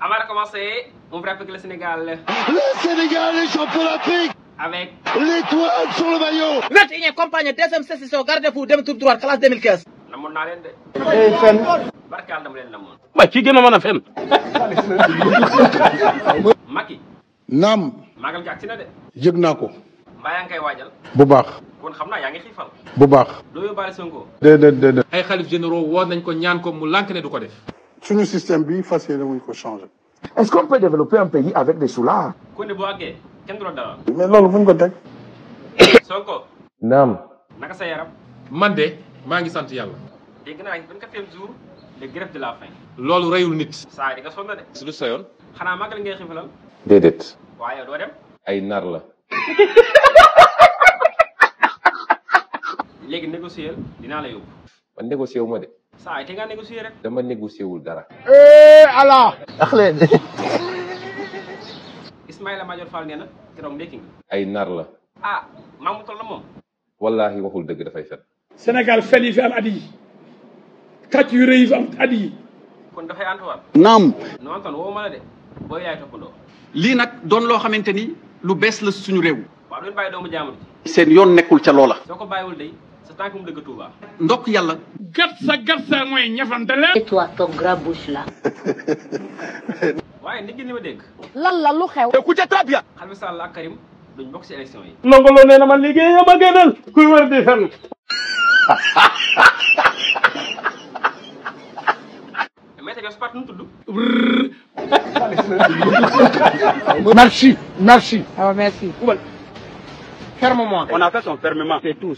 Avant de commencer, on vous rappelle que le Sénégal est champion d'Afrique avec l'étoile sur le maillot. 21e campagne deuxième session gardez-vous dem tour droit classe 2015. namoon naa leen de. fen barkaal dama leen namoon. waaye kii gën a mën a fen. Macky. naam. maagal gi agsi na de. yëg naa ko. mbaa yaa ngi koy waajal. bu baax. kon xam naa yaa ngi xiifal. bu baax. doo yóbbaale Sonko. déedéet. ay xalif généraux woo nañ ko ñaan ko mu lànk ne du ko def. suñu système bi fas yéene wuñ ko changer. Est-ce qu'on peut développer un pays avec des soulards? ku ne boo àggee kenn du la dara. mais loolu fu ñu ko teg. Sonko. Naam. naka sa yaram. man de maa ngi sant yàlla. dégg naa 24e jour de grève de la faim. loolu reyul nit. saa yi di nga sonn de. su lu sa yoon. xanaa maagal ngay xiifalal. déedéet. waaye yow doo dem. ay nar la. léegi négocier dinaa la yóbbu. man négocié wu ma de. saa yi te ngaa négocier rek. dama négocié wul dara. Ismaïla Madior Fall nee na keroog ndekki nga. ay nar la. ah maa mu toll na moom. wallaahi waxul dëgg dafay fen. Sénégal fen yi fi am at yi kàcc yu rëy yi fi am at yi. kon dafay antuwaat. naam. non Antoine woo ma la de booy yaay toppandoo. lii nag doon loo xamante ni lu bees la suñu réew. waaw du bàyyi doomu jaamur ji. seen yoon nekkul ca loola. soo ko bàyyiwul day sa tànk mu dëgg Touba. ndokk yàlla. gatsa mooy ñafante leen. Et toi, ton gras bouche là. waaye nit ñi ni ma dégg. lan la lu xew. écoutez très bien. Khalifa Sall ak Karim duñ bokk ci élection yi. Ndongo Lo nee na man liggéey ma gënal kuy wër di fen. mais tey yow su parti nu mu tudd. merci. Ah merci. Ferme-moi. On a fait son fermement. C'est tout.